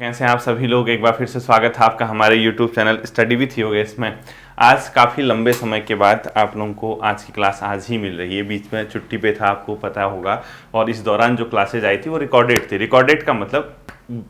कैसे हैं आप सभी लोग। एक बार फिर से स्वागत है आपका हमारे YouTube channel study with Yogesh में। आज काफ़ी लंबे समय के बाद आप लोगों को आज की क्लास आज ही मिल रही है। बीच में छुट्टी पे था, आपको पता होगा, और इस दौरान जो क्लासेज आई थी वो रिकॉर्डेड थी। रिकॉर्डेड का मतलब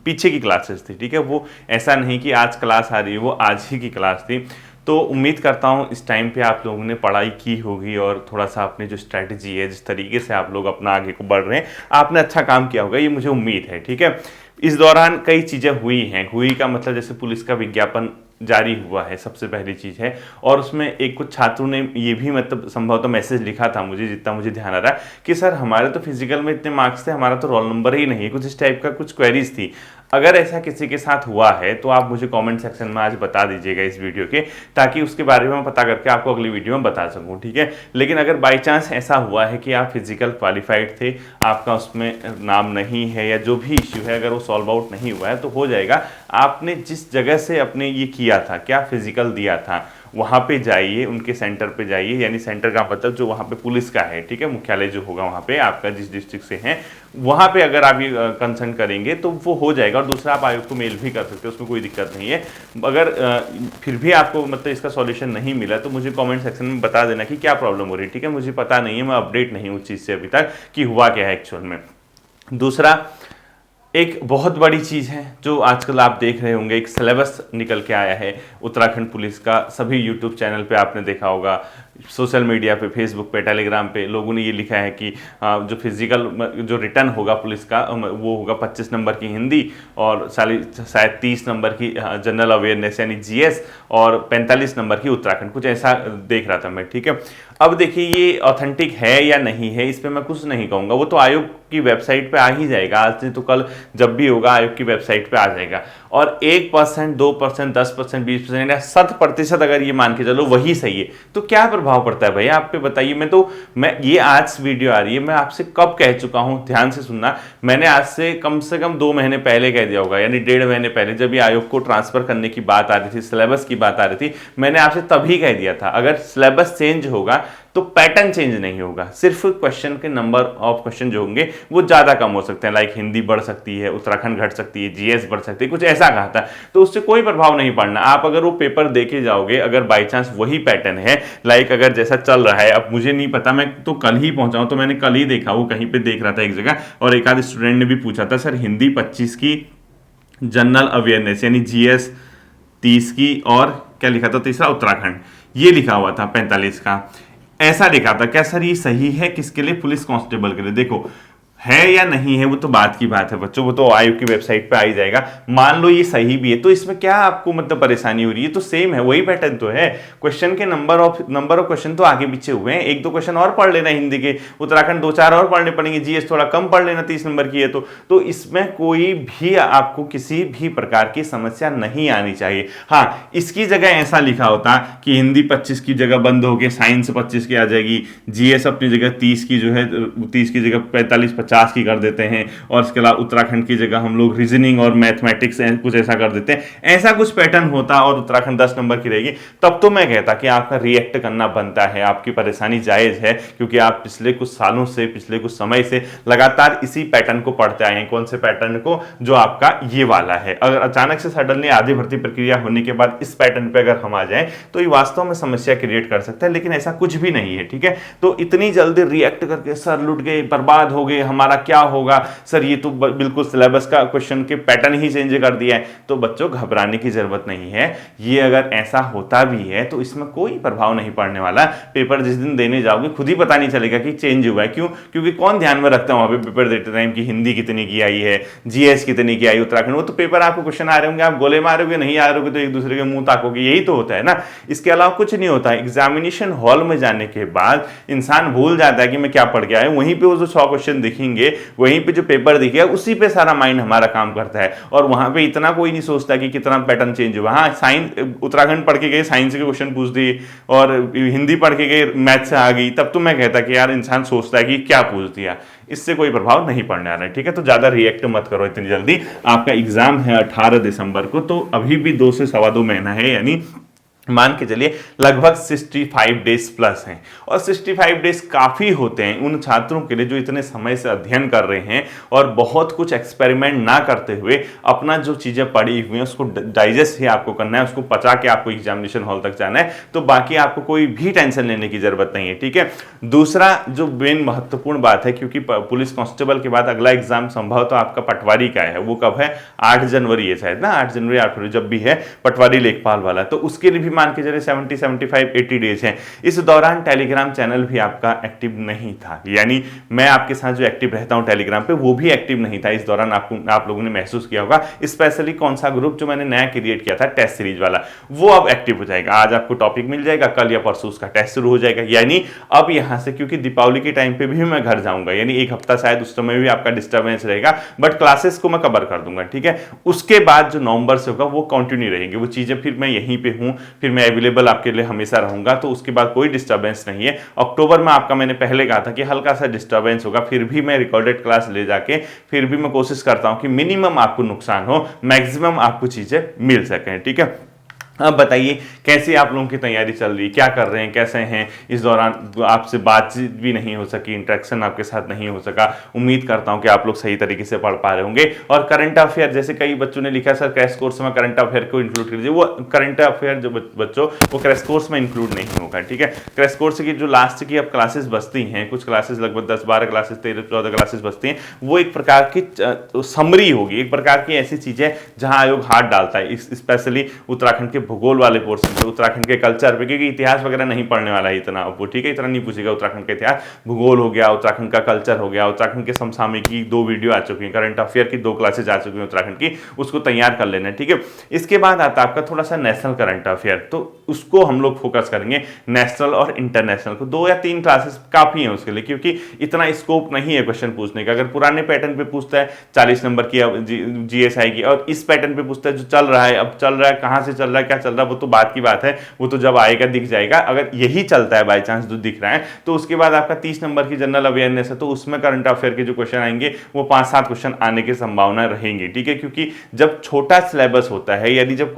पीछे की क्लासेस थी, ठीक है। वो ऐसा नहीं कि आज क्लास आ रही है, वो आज ही की क्लास थी। तो उम्मीद करता हूँ इस टाइम पे आप लोगों ने पढ़ाई की होगी और थोड़ा सा अपनी जो स्ट्रैटेजी है, जिस तरीके से आप लोग अपना आगे को बढ़ रहे हैं, आपने अच्छा काम किया होगा, ये मुझे उम्मीद है, ठीक है। इस दौरान कई चीज़ें हुई का मतलब जैसे पुलिस का विज्ञापन जारी हुआ है, सबसे पहली चीज़ है। और उसमें एक कुछ छात्रों ने ये भी मतलब संभवतः मैसेज लिखा था मुझे, जितना मुझे ध्यान आ रहा है, कि सर हमारे तो फिजिकल में इतने मार्क्स थे, हमारा तो रोल नंबर ही नहीं है, कुछ इस टाइप का कुछ क्वेरीज थी। अगर ऐसा किसी के साथ हुआ है तो आप मुझे कमेंट सेक्शन में आज बता दीजिएगा इस वीडियो के, ताकि उसके बारे में पता करके आपको अगली वीडियो में बता सकूं, ठीक है। लेकिन अगर बाई चांस ऐसा हुआ है कि आप फिजिकल क्वालिफाइड थे, आपका उसमें नाम नहीं है या जो भी इश्यू है, अगर वो सॉल्व आउट नहीं हुआ है तो हो जाएगा। आपने जिस जगह से अपने ये किया था, क्या फिजिकल दिया था, वहाँ पे जाइए, उनके सेंटर पे जाइए, यानी सेंटर का मतलब जो वहाँ पे पुलिस का है, ठीक है, मुख्यालय जो होगा वहाँ पे आपका जिस डिस्ट्रिक्ट से है, वहाँ पे अगर आप ये कंसर्न करेंगे तो वो हो जाएगा। और दूसरा, आप आयोग को मेल भी कर सकते हो, उसमें कोई दिक्कत नहीं है। अगर फिर भी आपको मतलब इसका सॉल्यूशन नहीं मिला तो मुझे कमेंट सेक्शन में बता देना कि क्या प्रॉब्लम हो रही है, ठीक है। मुझे पता नहीं है, मैं अपडेट नहीं हूँ उस चीज़ से अभी तक कि हुआ क्या है एक्चुअल में। दूसरा, एक बहुत बड़ी चीज़ है जो आजकल आप देख रहे होंगे, एक सिलेबस निकल के आया है उत्तराखंड पुलिस का। सभी यूट्यूब चैनल पे आपने देखा होगा, सोशल मीडिया पे, फेसबुक पे, टेलीग्राम पे लोगों ने ये लिखा है कि जो फिजिकल जो रिटर्न होगा पुलिस का वो होगा 25 नंबर की हिंदी और शायद 30 नंबर की जनरल अवेयरनेस यानी जीएस और 45 नंबर की उत्तराखंड, कुछ ऐसा देख रहा था मैं, ठीक है। अब देखिए ये ऑथेंटिक है या नहीं है, इस पर मैं कुछ नहीं कहूँगा, वो तो आयोग की वेबसाइट पे आ ही जाएगा। आज नहीं तो कल जब भी होगा आयोग की वेबसाइट पे आ जाएगा। और 1%, 2%, 10%, 20% या 100% अगर ये मान के चलो वही सही है तो क्या प्रभाव पड़ता है भैया, आप पे बताइए। मैं ये आज वीडियो आ रही है, मैं आपसे कब कह चुका हूं, ध्यान से सुनना। मैंने आज से कम 2 महीने पहले कह दिया होगा, यानी 1.5 महीने पहले, जब ये आयोग को ट्रांसफर करने की बात आ रही थी, सिलेबस की बात आ रही थी, मैंने आपसे तभी कह दिया था अगर सिलेबस चेंज होगा तो पैटर्न चेंज नहीं होगा, सिर्फ क्वेश्चन के नंबर ऑफ क्वेश्चन जो होंगे वो ज्यादा कम हो सकते हैं। लाइक हिंदी बढ़ सकती है, उत्तराखंड घट सकती है, जीएस बढ़ सकती है, कुछ ऐसा कहा था। तो उससे कोई प्रभाव नहीं पड़ना। आप अगर वो पेपर देके जाओगे, अगर बाई चांस वही पैटर्न है, लाइक अगर जैसा चल रहा है, अब मुझे नहीं पता, मैं तो कल ही पहुंचा हूं, तो मैंने कल ही देखा, वो कहीं पे देख रहा था एक जगह, और एक आध स्टूडेंट ने भी पूछा था, सर हिंदी 25 की जनरल अवेयरनेस यानी जीएस 30 की, और क्या लिखा था तीसरा, उत्तराखंड, ये लिखा हुआ था 45 का, ऐसा लिखा था। क्या सर ये सही है किसके लिए, पुलिस कांस्टेबल के लिए? देखो है या नहीं है वो तो बात की बात है बच्चों, वो तो आयोग की वेबसाइट पे आ ही जाएगा। मान लो ये सही भी है तो इसमें क्या आपको मतलब परेशानी हो रही है, तो सेम है, वही पैटर्न तो है। क्वेश्चन के नंबर ऑफ क्वेश्चन तो आगे पीछे हुए हैं, 1-2 क्वेश्चन और पढ़ लेना हिंदी के, उत्तराखंड 2-4 और पढ़ने पड़ेंगे, जीएस थोड़ा कम पढ़ लेना, 30 नंबर की है तो इसमें कोई भी आपको किसी भी प्रकार की समस्या नहीं आनी चाहिए। हाँ, इसकी जगह ऐसा लिखा होता कि हिंदी 25 की जगह बंद होकर साइंस 25 की आ जाएगी, जीएस अपनी जगह 30 की जो है 30 की जगह 45-50 की कर देते हैं, और इसके अलावा उत्तराखंड की जगह हम लोग रीजनिंग और मैथमेटिक्स कुछ ऐसा कर देते हैं, ऐसा कुछ पैटर्न होता और उत्तराखंड 10 नंबर की रहेगी, तब तो मैं कहता कि आपका रिएक्ट करना बनता है, आपकी परेशानी जायज है, क्योंकि आप पिछले कुछ सालों से, पिछले कुछ समय से लगातार इसी पैटर्न को पढ़ते आए हैं। कौन से पैटर्न को? जो आपका ये वाला है। अगर अचानक से सडनली आधी भर्ती प्रक्रिया होने के बाद इस पैटर्न पे अगर हम आ जाएं तो ये वास्तव में समस्या क्रिएट कर सकता है, लेकिन ऐसा कुछ भी नहीं है, ठीक है। तो इतनी जल्दी रिएक्ट करके सर लुट गए, बर्बाद हो गए, हमारा क्या होगा सर, ये तो बिल्कुल सिलेबस का क्वेश्चन के पैटर्न ही चेंज कर दिया है, तो बच्चों घबराने की जरूरत नहीं है। ये अगर ऐसा होता भी है तो इसमें कोई प्रभाव नहीं पड़ने वाला। पेपर जिस दिन देने जाओगे खुद ही पता नहीं चलेगा कि चेंज हुआ है। क्यों? क्योंकि कौन ध्यान में रखता है वहां पे पेपर देते टाइम की हिंदी कितनी की आई है, जीएस कितनी की आई उत्तराखंड, वो तो पेपर आपको क्वेश्चन आ रहे होंगे, आप गोले मारोगे, नहीं आ रहे तो एक दूसरे के मुंह ताकोगे, यही तो होता है ना। इसके अलावा कुछ नहीं होता। एग्जामिनेशन हॉल में जाने के बाद इंसान भूल जाता है कि मैं क्या पढ़ के आया, वहीं पे वो जो 100 क्वेश्चन दिखेंगे, वहीं पे जो पेपर दिखेगा, उसी पे सारा माइंड हमारा काम करता है, और वहां पे इतना कोई नहीं सोचता कि कितना पैटर्न चेंज हुआ। हाँ, साइंस उत्तराखंड पढ़ के गए, साइंस के क्वेश्चन पूछ दिए, और हिंदी पढ़ के गए, मैथ से आ गई, तब तो मैं कहता कि यार इंसान सोचता है कि क्या पूछ दिया। इससे कोई प्रभाव नहीं पड़ने आ रहा है, ठीक है। तो ज्यादा रिएक्ट मत करो इतनी जल्दी। आपका एग्जाम है 18 दिसंबर को, तो अभी भी 2 से 2.25 महीना है, यानी मान के चलिए लगभग 65 डेज प्लस हैं। और 65 डेज काफ़ी होते हैं उन छात्रों के लिए जो इतने समय से अध्ययन कर रहे हैं और बहुत कुछ एक्सपेरिमेंट ना करते हुए अपना जो चीज़ें पढ़ी हुई हैं उसको डाइजेस्ट ही आपको करना है, उसको पचा के आपको एग्जामिनेशन हॉल तक जाना है। तो बाकी आपको कोई भी टेंशन लेने की जरूरत नहीं है, ठीक है। दूसरा जो मेन महत्वपूर्ण बात है, क्योंकि पुलिस कांस्टेबल के बाद अगला एग्जाम संभव तो आपका पटवारी का है, वो कब है, 8 जनवरी है शायद ना, 8 जनवरी 8 फरवरी जब भी है पटवारी लेखपाल वाला। तो उसके लिए भी मान के चले 70 75 80 डेज हैं। इस दौरान टेलीग्राम चैनल भी आपका एक्टिव नहीं था, यानी मैं आपके साथ जो एक्टिव रहता हूं टेलीग्राम पे वो भी एक्टिव नहीं था। इस दौरान आप लोगों ने महसूस किया होगा, स्पेशली कौन सा ग्रुप जो मैंने नया क्रिएट किया था टेस्ट सीरीज वाला, वो अब एक्टिव हो जाएगा। आज आपको टॉपिक मिल जाएगा, कल या परसों उसका टेस्ट शुरू हो जाएगा। यानी अब यहां से, क्योंकि दीपावली के टाइम पे भी मैं घर जाऊंगा, यानी एक हफ्ता शायद उस समय भी आपका डिस्टर्बेंस रहेगा, बट क्लासेस को मैं कवर कर दूंगा, ठीक है। उसके बाद जो नवंबर से होगा वो कंटिन्यू रहेंगे वो चीजें, फिर मैं यहीं पे हूं, फिर मैं अवेलेबल आपके लिए हमेशा रहूंगा, तो उसके बाद कोई डिस्टर्बेंस नहीं है। अक्टूबर में आपका मैंने पहले कहा था कि हल्का सा डिस्टर्बेंस होगा, फिर भी मैं रिकॉर्डेड क्लास ले जाके फिर भी मैं कोशिश करता हूं कि मिनिमम आपको नुकसान हो, मैक्सिमम आपको चीजें मिल सकें, ठीक है। अब बताइए कैसी आप लोगों की तैयारी चल रही है, क्या कर रहे हैं, कैसे हैं। इस दौरान आपसे बातचीत भी नहीं हो सकी, इंटरेक्शन आपके साथ नहीं हो सका। उम्मीद करता हूं कि आप लोग सही तरीके से पढ़ पा रहे होंगे। और करंट अफेयर, जैसे कई बच्चों ने लिखा सर क्रैश कोर्स में करंट अफेयर को इंक्लूड कीजिए, वो करंट अफेयर जो बच्चों वो क्रैश कोर्स में इंक्लूड नहीं होगा, ठीक है। क्रैश कोर्स की जो लास्ट की अब क्लासेस बचती हैं, कुछ क्लासेस लगभग 10-12 क्लासेस 13-14 क्लासेस बचती हैं, वो एक प्रकार की समरी होगी, एक प्रकार की ऐसी चीजें जहां आयोग हाथ डालता है, स्पेशली उत्तराखंड के भूगोल वाले पोर्शन पे, उत्तराखंड के कल्चर पे, क्योंकि इतिहास वगैरह नहीं पढ़ने वाला है इतना वो, ठीक है, इतना नहीं पूछेगा उत्तराखंड का इतिहास। भूगोल हो गया, उत्तराखंड का कल्चर हो गया, उत्तराखंड के समसामयिक की 2 वीडियो आ चुकी हैं, करंट अफेयर की 2 क्लासेज आ चुकी हैं उत्तराखंड की, उसको तैयार कर लेना, ठीक है। इसके बाद आता है आपका थोड़ा सा नेशनल करंट अफेयर, तो उसको हम लोग फोकस करेंगे, नेशनल और इंटरनेशनल को 2 या 3 क्लासेस काफी है उसके लिए, क्योंकि इतना स्कोप नहीं है क्वेश्चन पूछने का। अगर पुराने पैटर्न पे पूछता है 40 नंबर की जीएसआई की, और इस पैटर्न पे पूछता है जो चल रहा है, अब चल रहा है, कहां से चल रहा है, क्या चल रहा है, वो तो बात की बात है, वो तो जब आएगा दिख जाएगा। अगर यही चलता है बाय चांस जो दिख रहा है, तो उसके बाद आपका 30 नंबर की जनरल अवेयरनेस है, तो उसमें करंट अफेयर के जो क्वेश्चन आएंगे वो 5-7 क्वेश्चन आने की संभावना रहेंगी, ठीक है। क्योंकि जब छोटा सिलेबस होता है, यदि जब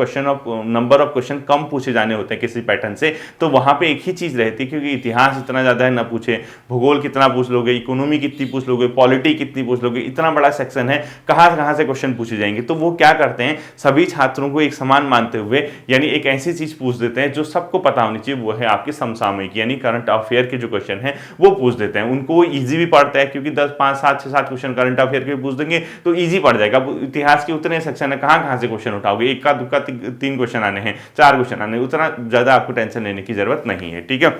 नंबर ऑफ क्वेश्चन कम पूछे जाने होते हैं किसी पैटर्न से, तो वहां पे एक ही चीज रहती है, क्योंकि इतिहास इतना ज्यादा है ना पूछे, भूगोल कितना पूछ लोगे, इकोनॉमी कितनी पूछ लोगे, पॉलिटी कितनी पूछ लोगे, इतना बड़ा सेक्शन है, कहां से क्वेश्चन पूछे जाएंगे। तो वो क्या करते हैं, सभी छात्रों को एक समान मानते हुए, यानी एक ऐसी चीज पूछ देते हैं जो सबको पता होनी चाहिए, वो है आपके समसामयिक यानी करंट अफेयर के जो क्वेश्चन है वो पूछ देते हैं। उनको इजी भी पड़ता है, क्योंकि 10 5 7 6 7 क्वेश्चन करंट अफेयर के पूछ देंगे तो इजी पड़ जाएगा। इतिहास के उतने सेक्शन है, कहां से क्वेश्चन उठाओगे, एक का दुक्का 3 क्वेश्चन आने हैं, 4 क्वेश्चन आने, उतना ज्यादा आपको टेंशन लेने की जरूरत नहीं है, ठीक है।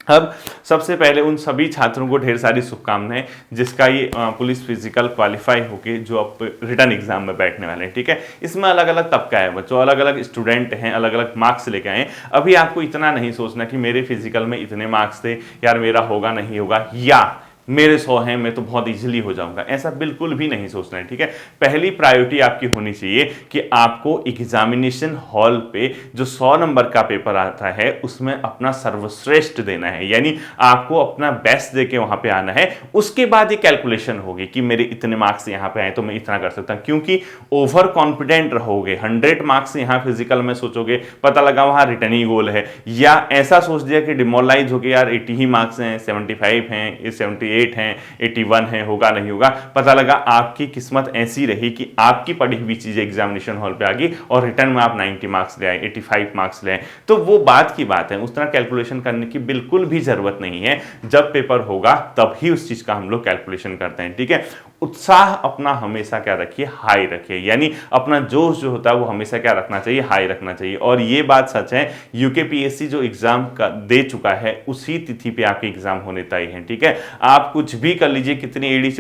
अब सबसे पहले उन सभी छात्रों को ढेर सारी शुभकामनाएं जिसका ये पुलिस फिजिकल क्वालिफाई होके जो अब रिटर्न एग्जाम में बैठने वाले हैं, ठीक है। इसमें अलग अलग तबका है बच्चों, अलग अलग स्टूडेंट हैं, अलग अलग मार्क्स लेके आए। अभी आपको इतना नहीं सोचना कि मेरे फिजिकल में इतने मार्क्स थे, यार मेरा होगा नहीं होगा, या मेरे 100 हैं मैं तो बहुत इजीली हो जाऊंगा, ऐसा बिल्कुल भी नहीं सोचना है, ठीक है। पहली प्रायोरिटी आपकी होनी चाहिए कि आपको एग्जामिनेशन हॉल पे जो 100 नंबर का पेपर आता है उसमें अपना सर्वश्रेष्ठ देना है, यानी आपको अपना बेस्ट देके वहां पे आना है। उसके बाद ये कैलकुलेशन होगी कि मेरे इतने मार्क्स यहां पे आए तो मैं इतना कर सकता हूं, क्योंकि ओवर कॉन्फिडेंट रहोगे, 100 मार्क्स यहां फिजिकल में सोचोगे, पता लगा वहां रिटर्न ही गोल है, या ऐसा सोच दिया कि डिमोरलाइज हो गया, यार 80 ही मार्क्स हैं, 75 हैं, 78 हैं, 81 है, होगा नहीं होगा, पता लगा आपकी किस्मत ऐसी रही कि आपकी पढ़ी हुई चीजें एग्जामिनेशन हॉल पे आ गई और रिटर्न में आप 90 मार्क्स ले आए, 85 मार्क्स ले आए, तो वो बात की बात है। उस तरह कैलकुलेशन करने की बिल्कुल भी जरूरत नहीं है। जब पेपर होगा तब ही उस चीज का हम लोग कैलकुलेशन करते हैं, ठीक है। उत्साह अपना हमेशा क्या रखिए, हाई रखिए, यानी अपना जोश जो होता है वो हमेशा क्या रखना चाहिए, हाई रखना चाहिए। और ये बात सच है, यूकेपीएससी जो एग्जाम का दे चुका है उसी तिथि पे आपके एग्जाम होने तय हैं, ठीक है। आप कुछ भी कर लीजिए, कितनी एड़ी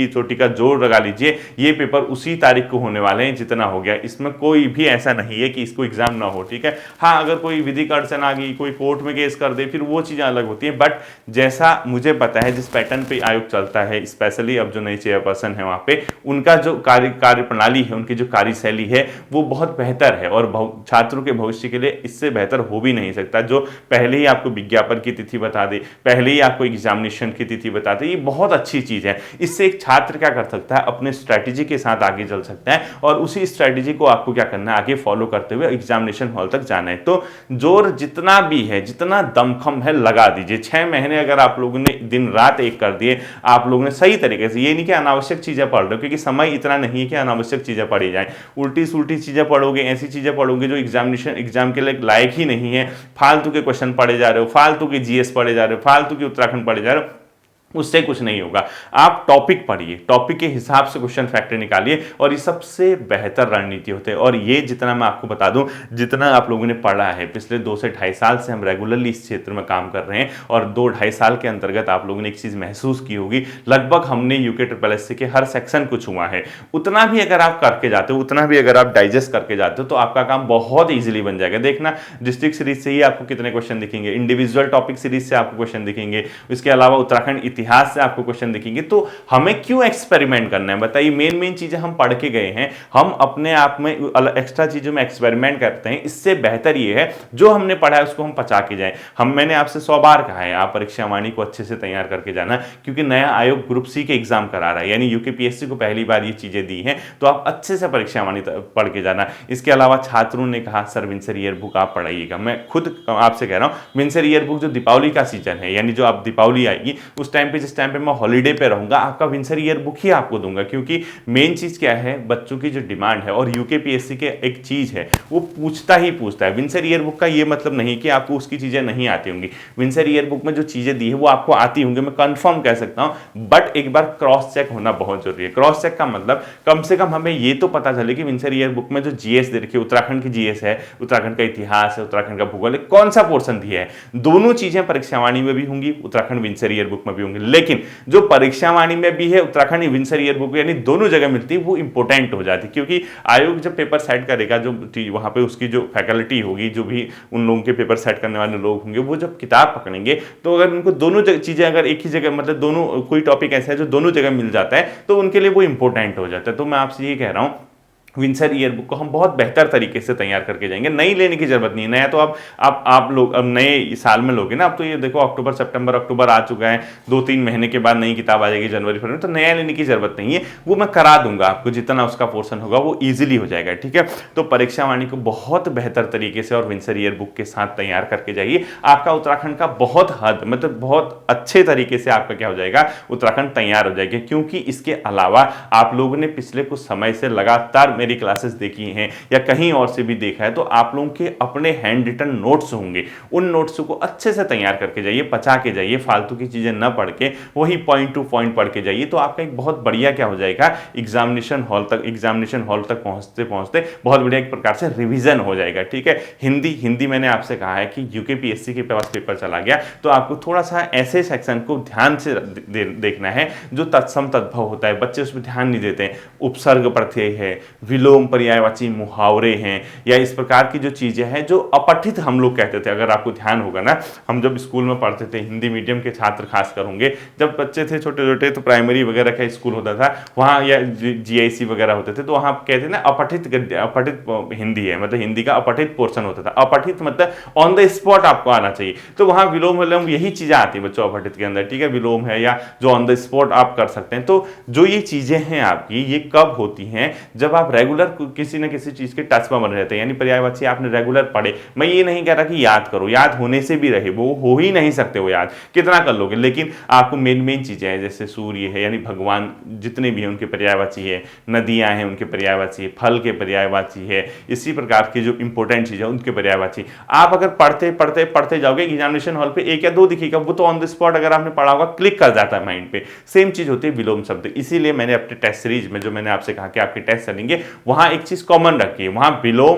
चोटी का जोर लगा लीजिए, ये पेपर उसी तारीख को होने वाले हैं जितना हो गया, इसमें कोई भी ऐसा नहीं है कि इसको एग्जाम ना हो, ठीक है। हाँ, अगर कोई विधिक अड़चन आ गई, कोई कोर्ट में केस कर दे, फिर वो चीजें अलग होती है, बट जैसा मुझे पता है जिस पैटर्न पे आयोग चलता है, स्पेशली अब जो नई चेयरपर्सन है वहाँ पे, उनका जो कार्य प्रणाली है, उनकी जो कार्यशैली है वो बहुत बेहतर है और छात्रों के भविष्य के लिए इससे बेहतर हो भी नहीं सकता। जो पहले ही आपको विज्ञापन की तिथि बता दे, पहले ही आपको एग्जामिनेशन की तिथि बता दे, ये बहुत अच्छी चीज़ है। इससे एक छात्र क्या कर सकता है, अपने स्ट्रैटेजी के साथ आगे चल सकता है और उसी स्ट्रैटेजी को आपको क्या करना है, आगे फॉलो करते हुए एग्जामिनेशन हॉल तक जाना है। तो जोर जितना भी है, जितना दमखम है लगा दीजिए। 6 महीने अगर आप लोगों ने दिन रात एक कर दिए, आप लोगों ने सही तरीके से, ये नहीं कि अनावश्यक चीज़ें पढ़ रहे हो, क्योंकि समय इतना नहीं है कि अनावश्यक चीज़ें पढ़ी जाए। उल्टी सुल्टी चीज़ें पढ़ोगे, ऐसी चीज़ें पढ़ोगे जो एग्जाम के लिए लायक ही नहीं है, फालतू के क्वेश्चन पढ़े जा रहे हो, फालतू के जीएस पढ़े जा रहे हो, फालतू की उत्तराखंड पढ़े जा रहे हो, उससे कुछ नहीं होगा। आप टॉपिक पढ़िए, टॉपिक के हिसाब से क्वेश्चन फैक्टर निकालिए और ये सबसे बेहतर रणनीति होते हैं। और ये जितना मैं आपको बता दूं, जितना आप लोगों ने पढ़ा है, पिछले 2 से 2.5 साल से हम रेगुलरली इस क्षेत्र में काम कर रहे हैं और 2-2.5 साल के अंतर्गत आप लोगों ने एक चीज़ महसूस की होगी, लगभग हमने यूके SSC के हर सेक्शन को छुआ है। उतना भी अगर आप करके जाते हो, उतना भी अगर आप डाइजेस्ट करके जाते हो, तो आपका काम बहुत ईजिली बन जाएगा। देखना, डिस्ट्रिक्ट सीरीज से ही आपको कितने क्वेश्चन दिखेंगे, इंडिविजुअल टॉपिक सीरीज से आपको क्वेश्चन दिखेंगे, इसके अलावा उत्तराखंड इतिहास से आपको क्वेश्चन दिखेंगे। तो हमें क्यों एक्सपेरिमेंट करना है, बताइए। मेन चीजें हम पढ़ के गए हैं, हम अपने आप में एक्स्ट्रा चीजों में एक्सपेरिमेंट करते हैं। इससे बेहतर ये है जो हमने पढ़ा है उसको हम पचा के जाएं। मैंने आपसे 100 बार कहा है, आप परीक्षा वाणी को अच्छे से तैयार करके जाना, क्योंकि नया आयोग ग्रुप सी के एग्जाम करा रहा है, यानी यूकेपीएससी को पहली बार ये चीजें दी हैं, तो आप अच्छे से परीक्षा वाणी पढ़ के जाना। इसके अलावा छात्रों ने कहा सर विंसर ईयर बुक आप पढ़ाइएगा, मैं खुद आपसे कह रहा हूं, विंसर ईयर बुक जो दीपावली का सीजन है, यानी जो आप दीपावली आएगी उस टाइम पे, जिस टाइम पे मैं हॉलीडे पे रहूंगा, आपका विंसर ईयर बुक ही आपको दूंगा। क्योंकि मेन चीज क्या है, बच्चों की जो डिमांड है, और यूकेपीएससी के एक चीज है वो पूछता है। विंसर ईयर बुक का ये मतलब नहीं कि आपको उसकी चीजें नहीं आती होंगी। विंसर ईयर बुक में जो चीजें दी है वो आपको आती होंगी, मैं कंफर्म कह सकता हूं, बट एक बार क्रॉस चेक होना बहुत जरूरी है। क्रॉस चेक का मतलब कम से कम हमें ये तो पता चले कि विंसर ईयर बुक में जो जीएस दे रखी है, उत्तराखंड की जीएस है, उत्तराखंड का इतिहास है, उत्तराखंड का भूगोल है, कौन सा पोर्शन दिया है। दोनों चीजें परीक्षावाणी में भी होंगी, उत्तराखंड विंसर ईयर बुक में भी होंगी, लेकिन जो परीक्षावाणी में भी है, उत्तराखंड विंसर ईयर बुक यानी दोनों जगह मिलती है, वो इंपॉर्टेंट हो जाती है। क्योंकि आयोग जब पेपर सेट करेगा, जो वहां पे उसकी जो फैकल्टी होगी, जो भी उन लोगों के पेपर सेट करने वाले लोग होंगे, वो जब किताब पकड़ेंगे, तो अगर उनको दोनों चीजें अगर एक ही जगह, मतलब दोनों, कोई टॉपिक ऐसा है जो दोनों जगह मिल जाता है, तो उनके लिए वो इंपॉर्टेंट हो जाता है। तो मैं आपसे ये कह रहा हूं, विंसर ईयर बुक को हम बहुत बेहतर तरीके से तैयार करके जाएंगे। नई लेने की जरूरत नहीं है। नया तो आप लोग अब नए साल में लोगे ना, अब तो ये देखो अक्टूबर सितंबर अक्टूबर आ चुका है, 2-3 महीने के बाद नई किताब आ जाएगी जनवरी फरवरी, तो नया लेने की जरूरत नहीं है। वो मैं करा दूंगा आपको, जितना उसका पोर्शन होगा वो ईजिली हो जाएगा, ठीक है। तो परीक्षा वाणी को बहुत बेहतर तरीके से और विंसर ईयर बुक के साथ तैयार करके जाइए। आपका उत्तराखंड का बहुत हद, मतलब बहुत अच्छे तरीके से आपका क्या हो जाएगा, उत्तराखंड तैयार हो जाएगा। क्योंकि इसके अलावा आप लोगों ने पिछले कुछ समय से लगातार मेरी क्लासेस देखी हैं या कहीं और से भी देखा है, तो आप लोगों के अपने हैंड रिटन नोट्स होंगे, उन नोट्स को अच्छे से तैयार करके जाइए, पचा के जाइए, फालतू की चीजें न पढ़ के वही पॉइंट टू पॉइंट पढ़ के जाइए। तो आपका एक बहुत बढ़िया क्या हो जाएगा, एग्जामिनेशन हॉल तक पहुंचते पहुंचते बहुत बढ़िया एक प्रकार से रिवीजन हो जाएगा, ठीक है। हिंदी मैंने आपसे कहा है कि यूकेपीएससी के पास पेपर चला गया, तो आपको थोड़ा सा ऐसे सेक्शन को ध्यान से देखना है जो तत्सम तद्भव होता है, बच्चे उसमें ध्यान नहीं देते हैं। उपसर्ग प्रत्यय है, विलोम पर्यायवाची मुहावरे हैं, या इस प्रकार की जो चीजें हैं जो अपठित हम लोग कहते थे। अगर आपको ध्यान होगा ना, हम जब स्कूल में पढ़ते थे, हिंदी मीडियम के छात्र खासकर होंगे, जब बच्चे थे छोटे छोटे, तो प्राइमरी वगैरह का स्कूल होता था वहाँ, या जीआईसी वगैरह होते थे, तो वहाँ कहते ना अपठित हिंदी है, मतलब हिंदी का अपठित पोर्शन होता था। अपठित मतलब ऑन द स्पॉट आपको आना चाहिए, तो वहाँ विलोम विलोम यही चीजें आती है बच्चों अपठित के अंदर, ठीक है। विलोम है या जो ऑन द स्पॉट आप कर सकते हैं। तो जो ये चीजें हैं आपकी, ये कब होती हैं, जब आप रेगुलर किसी न किसी चीज के टच में बने रहते हैं। यानी पर्यायवाची आपने रेगुलर पढ़े, मैं ये नहीं कह रहा कि याद करो, याद होने से भी रहे, वो हो ही नहीं सकते, वो याद कितना कर लोगे, लेकिन आपको मेन चीजें हैं, जैसे सूर्य है यानी भगवान जितने भी हैं उनके पर्यायवाची है, नदियां हैं उनके पर्यायवाची है, फल के पर्यायवाची है, इसी प्रकार की जो इंपॉर्टेंट चीजें उनके पर्यायवाची। आप अगर पढ़ते जाओगे, एग्जामिनेशन हॉल पे 1 या 2 दिखेगा, वो तो ऑन द स्पॉट अगर आपने पढ़ा होगा क्लिक कर जाता है माइंड पे। सेम चीज होती है विलोम शब्द। इसीलिए मैंने अपने टेस्ट सीरीज में, जो मैंने आपसे कहा कि आपके टेस्ट चलेंगे, वहां एक चीज कॉमन रखिए, वहां विलोम,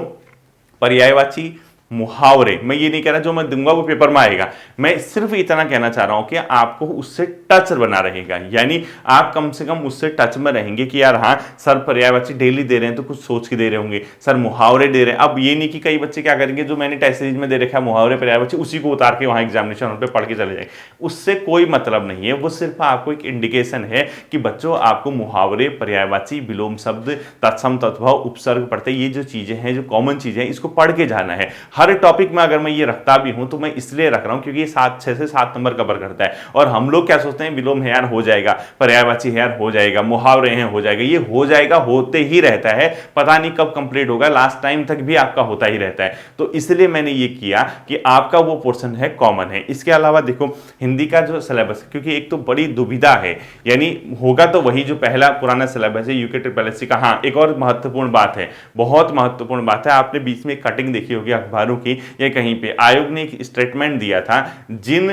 पर्यायवाची, मुहावरे, मैं ये नहीं कह रहा जो मैं दूंगा वो पेपर में आएगा, मैं सिर्फ इतना कहना चाह रहा हूं कि आपको उससे टच बना रहेगा, यानी आप कम से कम उससे टच में रहेंगे कि यार हाँ सर पर्यायवाची डेली दे रहे हैं तो कुछ सोच के दे रहे होंगे, सर मुहावरे दे रहे हैं। अब ये नहीं कि कई बच्चे क्या करेंगे, जो मैंने टेस्ट सीरीज में दे रखा है मुहावरे पर्यायवाची, उसी को उतार के वहां एग्जामिनेशन हॉल पे पढ़ के चले जाए, उससे कोई मतलब नहीं है। वो सिर्फ आपको एक इंडिकेशन है कि बच्चों आपको मुहावरे, पर्यायवाची, विलोम शब्द, तत्सम, तद्भव, उपसर्ग पढ़ते, ये जो चीजें हैं, जो कॉमन चीजें हैं, इसको पढ़ के जाना है। हर टॉपिक में अगर मैं ये रखता भी हूं तो मैं इसलिए रख रहा हूं क्योंकि ये 6 से 7 नंबर कवर करता है। और हम लोग क्या सोचते हैं, विलोम है यार हो जाएगा, पर्यायवाची है यार हो जाएगा, मुहावरे हैं हो जाएगा, ये हो जाएगा होते ही रहता है, पता नहीं कब कंप्लीट होगा, लास्ट टाइम तक भी आपका होता ही रहता है। तो इसलिए मैंने ये किया कि आपका वो पोर्शन है कॉमन है। इसके अलावा देखो हिंदी का जो सिलेबस है, क्योंकि एक तो बड़ी दुविधा है, यानी होगा तो वही जो पहला पुराना सिलेबस है यूके ट्रिपल एससी का। हाँ एक और महत्वपूर्ण बात है, बहुत महत्वपूर्ण बात है, आपने बीच में कटिंग देखी होगी अखबारों की या कहीं पे, आयोग ने एक स्टेटमेंट दिया था जिन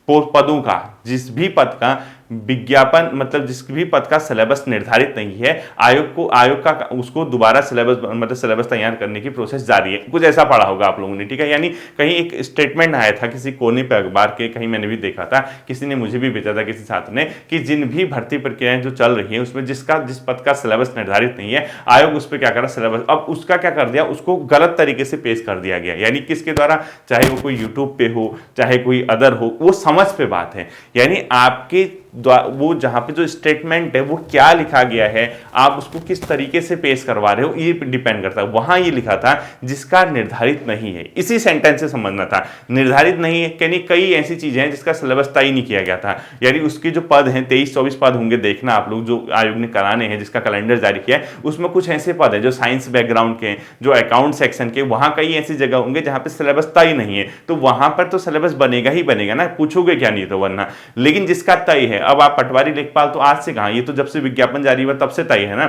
पदों का, जिस भी पद का विज्ञापन मतलब जिस भी पद का सिलेबस निर्धारित नहीं है, आयोग का उसको दोबारा सिलेबस मतलब सिलेबस तैयार करने की प्रोसेस जारी है। कुछ ऐसा पढ़ा होगा आप लोगों ने, ठीक है। यानी कहीं एक स्टेटमेंट आया था किसी कोने पे अखबार के, कहीं मैंने भी देखा था, किसी ने मुझे भी भेजा था किसी छात्र ने, कि जिन भी भर्ती प्रक्रियाएं जो चल रही है उसमें जिस पद का सिलेबस निर्धारित नहीं है, आयोग उस पर क्या करा सिलेबस, अब उसका क्या कर दिया, उसको गलत तरीके से पेश कर दिया गया। यानी किसके द्वारा, चाहे वो कोई यूट्यूब पे हो चाहे कोई अदर हो, वो समझ पे बात है। यानी आपके वो जहां पे जो स्टेटमेंट है वो क्या लिखा गया है, आप उसको किस तरीके से पेश करवा रहे हो, ये डिपेंड करता है। वहां ये लिखा था जिसका निर्धारित नहीं है, इसी सेंटेंस से समझना था। निर्धारित नहीं है यानी कई ऐसी चीजें हैं जिसका सिलेबस तय नहीं किया गया था, यानी उसके जो पद हैं 23-24 पद होंगे, देखना आप लोग जो आयोग ने कराने हैं, जिसका कैलेंडर जारी किया है, उसमें कुछ ऐसे पद है जो साइंस बैकग्राउंड के, जो अकाउंट सेक्शन के, वहां कई ऐसी जगह होंगे जहां पे सिलेबस तय नहीं है, तो वहां पर तो सिलेबस बनेगा ही बनेगा ना, पूछोगे क्या नहीं तो वरना। लेकिन जिसका तय है, अब आप पटवारी लेखपाल तो आज से कहां, ये तो जब से विज्ञापन जारी हुआ तब से तय है ना।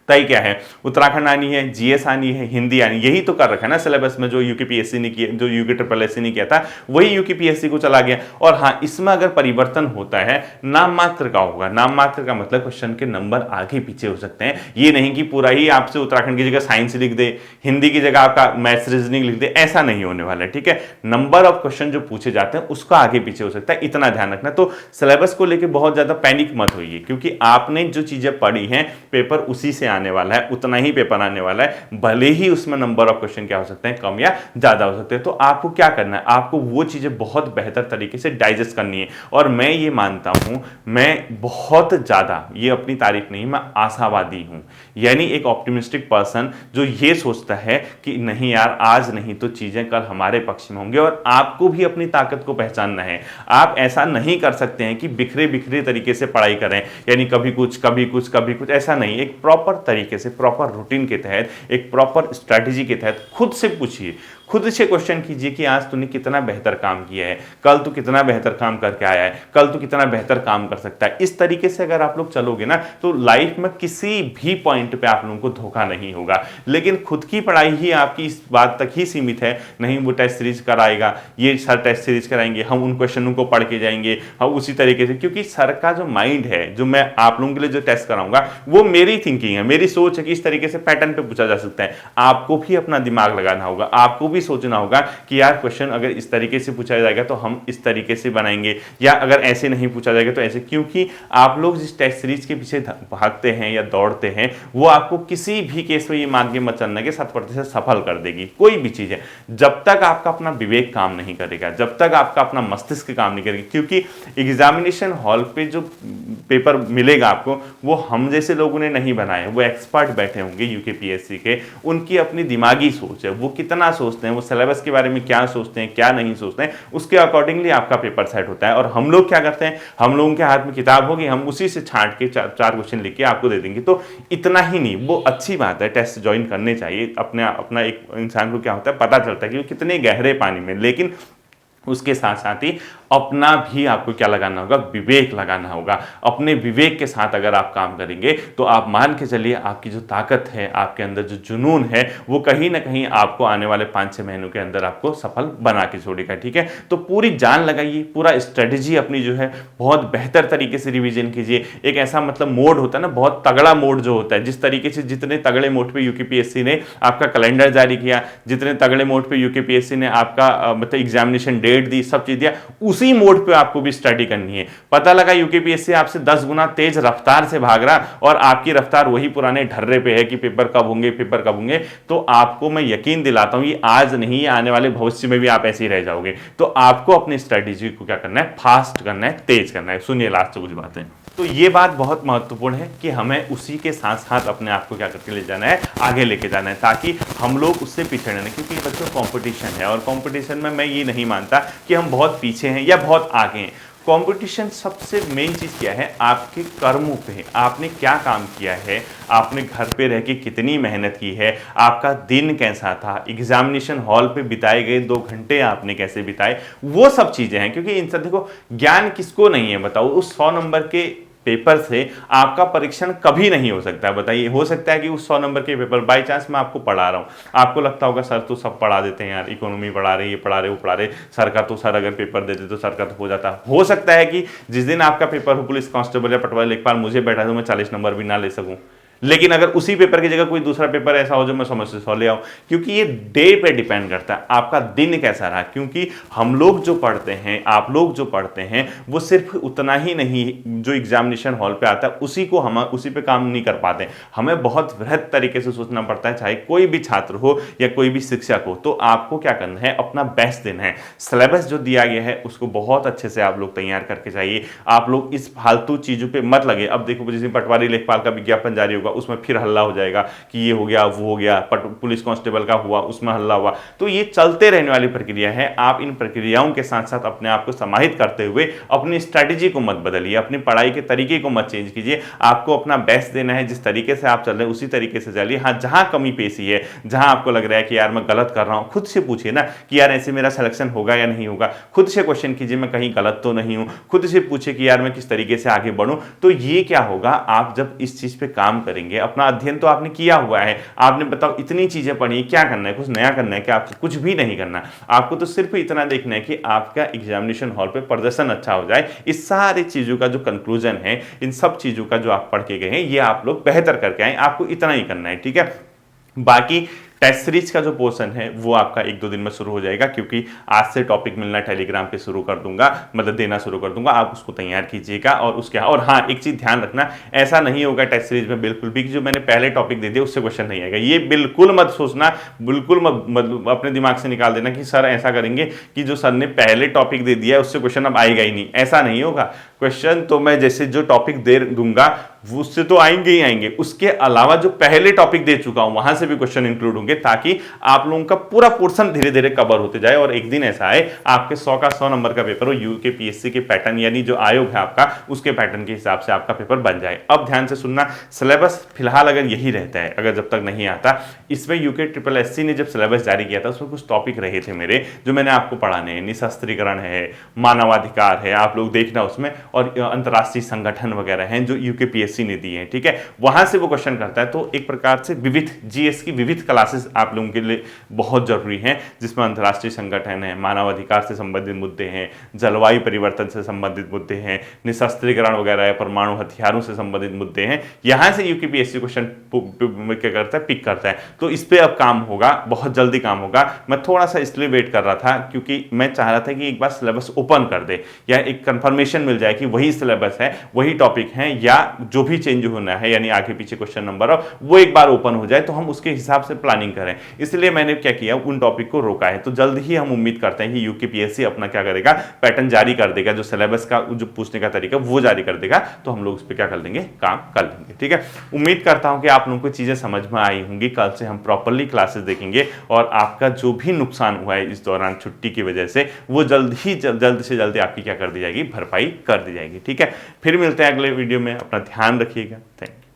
तय क्या है, उत्तराखंड आनी है, जीएस आनी है, हिंदी आनी, यही तो कर रखा है ना सिलेबस में, जो यूकेपीएससी ने किया, जो यूके ट्रिपल एससी ने किया था वही यूकेपीएससी को चला गया। और हाँ इसमें अगर परिवर्तन होता है, नाम मात्र का होगा। नाम मात्र का मतलब क्वेश्चन के नंबर आगे पीछे हो सकते हैं, ये नहीं कि पूरा ही आपसे उत्तराखंड की जगह साइंस लिख दे, हिंदी की जगह आपका मैथ्स रीजनिंग लिख दे, ऐसा नहीं होने वाला है, ठीक है। नंबर ऑफ क्वेश्चन जो पूछे जाते हैं उसका आगे पीछे हो सकता है, इतना ध्यान रखना। तो सिलेबस को लेकर बहुत ज्यादा पैनिक मत होइए, क्योंकि आपने जो चीजें पढ़ी हैं पेपर उसी से आने वाला है, उतना ही पेपर आने वाला है, भले ही उसमें नंबर ऑफ क्वेश्चन क्या हो सकते हैं, कम या ज्यादा हो सकते हैं। तो आपको क्या करना है, आपको वो चीजें बहुत बेहतर तरीके से डाइजेस्ट करनी है। और मैं ये मानता हूं, मैं बहुत ज्यादा, ये अपनी तारीफ नहीं, मैं आशावादी हूं, यानी एक ऑप्टिमिस्टिक पर्सन जो ये सोचता है कि नहीं यार आज नहीं तो चीजें कल हमारे पक्ष में होंगे। और आपको भी अपनी ताकत को पहचानना है। आप ऐसा नहीं कर सकते हैं कि बिखरे बिखरे तरीके से पढ़ाई करें, यानी कभी कुछ कभी कुछ कभी कुछ, ऐसा नहीं। एक प्रॉपर तरीके से, प्रॉपर रूटीन के तहत, एक प्रॉपर स्ट्रैटेजी के तहत खुद से पूछिए, खुद से क्वेश्चन कीजिए कि आज तूने कितना बेहतर काम किया है, कल तू कितना बेहतर काम करके आया है, कल तू कितना बेहतर काम कर सकता है। इस तरीके से अगर आप लोग चलोगे ना तो लाइफ में किसी भी पॉइंट पे आप लोगों को धोखा नहीं होगा। लेकिन खुद की पढ़ाई ही आपकी इस बात तक ही सीमित है, नहीं वो टेस्ट सीरीज कराएगा, ये सर टेस्ट सीरीज कराएंगे, हम उन क्वेश्चनों को पढ़ के जाएंगे, हम उसी तरीके से, क्योंकि सर का जो माइंड है, जो मैं आप लोगों के लिए जो टेस्ट कराऊंगा वो मेरी थिंकिंग है, मेरी सोच है कि इस तरीके से पैटर्न पे पूछा जा सकता है। आपको भी अपना दिमाग लगाना होगा, आपको भी सोचना होगा कि यार क्वेश्चन अगर इस तरीके से पूछा जाएगा तो हम इस तरीके से बनाएंगे, या अगर ऐसे नहीं पूछा जाएगा तो ऐसे। क्योंकि आप लोग जिस टेस्ट सीरीज के पीछे भागते हैं या दौड़ते हैं वो आपको किसी भी केस में ये मान के मत चलना कि 100% सफल कर देगी कोई भी चीज है, जब तक आपका अपना विवेक काम नहीं करेगा, जब तक आपका अपना मस्तिष्क काम नहीं करेगा। क्योंकि एग्जामिनेशन हॉल पे जो पेपर मिलेगा आपको वो हम जैसे लोगों ने नहीं बनाए, वो एक्सपर्ट बैठे होंगे यूकेपीएससी के, उनकी अपनी दिमागी सोच है, वो कितना सोचते हैं, वो सिलेबस के बारे में क्या सोचते हैं क्या नहीं सोचते हैं, उसके अकॉर्डिंगली आपका पेपर सेट होता है। और हम लोग क्या करते हैं, हम लोगों के हाथ में किताब होगी, हम उसी से छांट के चार क्वेश्चन लिख के आपको दे देंगे। तो इतना ही नहीं, वो अच्छी बात है, टेस्ट ज्वाइन करने चाहिए, अपना एक इंसान को क्या होता है पता चलता है कि वो कितने गहरे पानी में। लेकिन उसके साथ साथ ही अपना भी आपको क्या लगाना होगा, विवेक लगाना होगा। अपने विवेक के साथ अगर आप काम करेंगे तो आप मान के चलिए आपकी जो ताकत है, आपके अंदर जो जुनून है, वो कहीं ना कहीं आपको आने वाले 5-6 महीनों के अंदर आपको सफल बना के छोड़ेगा। ठीक है, तो पूरी जान लगाइए, पूरा स्ट्रेटेजी अपनी जो है बहुत बेहतर तरीके से रिवीजन कीजिए। एक ऐसा मतलब मोड होता है ना, बहुत तगड़ा मोड जो होता है, जिस तरीके से जितने तगड़े मोड पे यूकेपीएससी ने आपका कैलेंडर जारी किया, जितने तगड़े मोड पे यूकेपीएससी ने आपका मतलब एग्जामिनेशन डेट दी, सब चीज दिया, उसी मोड पे आपको भी स्टडी करनी है। पता लगा यूकेपीएससी आपसे 10 गुना तेज रफ्तार से भाग रहा और आपकी रफ्तार वही पुराने ढर्रे पे है कि पेपर कब होंगे, पेपर कब होंगे, तो आपको मैं यकीन दिलाता हूं ये आज नहीं, आने वाले भविष्य में भी आप ऐसे ही रह जाओगे। तो आपको अपनी स्ट्रेटेजी को क्या करना है, फास्ट करना है, तेज करना है। सुनिए लास्ट से कुछ बातें। तो ये बात बहुत महत्वपूर्ण है कि हमें उसी के साथ साथ अपने आप को क्या करके ले जाना है, आगे लेके जाना है, ताकि हम लोग उससे पीछे नहीं, क्योंकि बच्चों कंपटीशन है और कंपटीशन में मैं ये नहीं मानता कि हम बहुत पीछे हैं या बहुत आगे हैं। कंपटीशन सबसे मेन चीज क्या है, आपके कर्मों पे, आपने क्या काम किया है, आपने घर पे रह के कितनी मेहनत की है, आपका दिन कैसा था, एग्जामिनेशन हॉल पे बिताए गए 2 घंटे आपने कैसे बिताए, वो सब चीजें हैं। क्योंकि इन सब, देखो ज्ञान किसको नहीं है बताओ, उस 100 नंबर के पेपर से आपका परीक्षण कभी नहीं हो सकता है। बताइए, हो सकता है कि उस 100 नंबर के पेपर बाई चांस मैं आपको पढ़ा रहा हूं, आपको लगता होगा सर तो सब पढ़ा देते हैं यार, इकोनॉमी पढ़ा रहे, ये पढ़ा रहे, वो पढ़ा रहे, सर का तो, सर अगर पेपर देते तो सर का तो हो जाता। हो सकता है कि जिस दिन आपका पेपर हो पुलिस कांस्टेबल या पटवारी लेखपाल, मुझे बैठा तो मैं 40 नंबर भी ना ले सकूं, लेकिन अगर उसी पेपर की जगह कोई दूसरा पेपर ऐसा हो जो मैं समझ से 100 ले आऊं। क्योंकि ये डे पे डिपेंड करता है आपका दिन कैसा रहा। क्योंकि हम लोग जो पढ़ते हैं, आप लोग जो पढ़ते हैं, वो सिर्फ उतना ही नहीं जो एग्जामिनेशन हॉल पे आता है उसी को हम उसी पे काम नहीं कर पाते। हमें बहुत वृहद तरीके से सोचना पड़ता है, चाहे कोई भी छात्र हो या कोई भी शिक्षक हो। तो आपको क्या करना है, अपना बेस्ट देना है। सिलेबस जो दिया गया है उसको बहुत अच्छे से आप लोग तैयार करके जाइए। आप लोग इस फालतू चीजों पे मत लगे। अब देखो, जैसे पटवारी लेखपाल का विज्ञापन जारी होगा, उसमें फिर हल्ला हो जाएगा कि ये हो गया, वो हो गया, पुलिस कांस्टेबल का हुआ, उसमें हल्ला हुआ। तो ये चलते रहने वाली प्रक्रिया है। आप इन प्रक्रियाओं के साथ साथ अपने आप को समाहित करते हुए अपनी स्ट्रैटेजी को मत बदलिए, अपनी पढ़ाई के तरीके को मत चेंज कीजिए। आपको अपना बेस्ट देना है, जिस तरीके से आप चल रहे हैं उसी तरीके से चलिए। हाँ, जहां कमी पेशी है, जहां आपको लग रहा है कि यार मैं गलत कर रहा हूं, खुद से पूछिए ना कि यार ऐसे मेरा सिलेक्शन होगा या नहीं होगा। खुद से क्वेश्चन कीजिए, मैं कहीं गलत तो नहीं हूं। खुद से पूछिए कि यार मैं किस तरीके से आगे बढ़ूं। तो ये क्या होगा, आप जब इस चीज पे काम करेंगे, अपना अध्ययन तो आपने किया हुआ है, आपने बताओ इतनी चीजें पढ़ी, क्या करना है, कुछ नया करना है क्या? आपको कुछ भी नहीं करना। आपको तो सिर्फ इतना देखना है कि आपका एग्जामिनेशन हॉल पे प्रदर्शन अच्छा हो जाए। इस सारी चीजों का जो कंक्लूजन है, इन सब चीजों का जो आप पढ़ के गए हैं, ये आप लोग बेहतर करके आए। आपको इतना ही करना है, ठीक है। बाकी टेस्ट सीरीज का जो पोर्शन है वो आपका 1-2 दिन में शुरू हो जाएगा, क्योंकि आज से टॉपिक मिलना टेलीग्राम पे शुरू कर दूंगा, मतलब देना शुरू कर दूंगा। आप उसको तैयार कीजिएगा और उसके, और हाँ एक चीज ध्यान रखना, ऐसा नहीं होगा टेस्ट सीरीज में बिल्कुल भी कि जो मैंने पहले टॉपिक दे दिया उससे क्वेश्चन नहीं आएगा। ये बिल्कुल मत सोचना, बिल्कुल मत अपने दिमाग से निकाल देना कि सर ऐसा करेंगे कि जो सर ने पहले टॉपिक दे दिया है उससे क्वेश्चन अब आएगा ही नहीं। ऐसा नहीं होगा। क्वेश्चन तो मैं जैसे जो टॉपिक दे दूंगा उससे तो आएंगे ही आएंगे, उसके अलावा जो पहले टॉपिक दे चुका हूं वहां से भी क्वेश्चन इंक्लूड होंगे, ताकि आप लोगों का पूरा पोर्शन धीरे धीरे कवर होते जाए और एक दिन ऐसा आए आपके 100 का 100 नंबर का पेपर हो, यूकेपीएससी के पैटर्न यानी जो आयोग है आपका उसके पैटर्न के हिसाब से आपका पेपर बन जाए। अब ध्यान से सुनना, सिलेबस फिलहाल अगर यही रहता है, अगर जब तक नहीं आता, इसमें यूके ट्रिपल एससी ने जब सिलेबस जारी किया था उसमें कुछ टॉपिक रहे थे मेरे जो मैंने आपको पढ़ाने हैं। निशस्त्रीकरण है, मानवाधिकार है, आप लोग देखना उसमें, और अंतर्राष्ट्रीय संगठन वगैरह हैं जो यूकेपीएससी ने दिए हैं, ठीक है। वहां से वो क्वेश्चन करता है। तो एक प्रकार से विविध जीएस की विविध क्लासेस आप लोगों के लिए बहुत जरूरी हैं, जिसमें अंतर्राष्ट्रीय संगठन है, मानवाधिकार से संबंधित मुद्दे हैं, जलवायु परिवर्तन से संबंधित मुद्दे हैं, निशस्त्रीकरण वगैरह है, परमाणु हथियारों से संबंधित मुद्दे हैं। यहां से यूकेपीएससी क्वेश्चन क्या करता है, पिक करता है। तो इस पे अब काम होगा, बहुत जल्दी काम होगा। मैं थोड़ा सा इसलिए वेट कर रहा था क्योंकि मैं चाह रहा था कि एक बार सिलेबस ओपन कर दे, या एक कंफर्मेशन मिल जाए कि वही सिलेबस है, वही टॉपिक है, या जो भी चेंज होना है यानी आगे पीछे क्वेश्चन नंबर हो वो एक बार ओपन हो जाए, तो हम उसके हिसाब से प्लानिंग करें। इसलिए मैंने क्या किया, उन टॉपिक को रोका है। तो जल्द ही हम उम्मीद करते हैं कि यूकेपीएससी अपना क्या करेगा, पैटर्न जारी कर देगा, जो सिलेबस का जो पूछने का तरीका वो जारी कर देगा। तो हम लोग उस पर क्या कर देंगे, काम कर लेंगे, ठीक है। उम्मीद करता हूं कि आप लोगों को चीजें समझ में आई होंगी। कल से हम प्रॉपरली क्लासेस देखेंगे और आपका जो भी नुकसान हुआ है इस दौरान छुट्टी की वजह से, वो जल्द से जल्द आपकी क्या कर दी जाएगी, भरपाई कर दी जाएगी, ठीक है। फिर मिलते हैं अगले वीडियो में, अपना ध्यान रखिएगा। Thank you.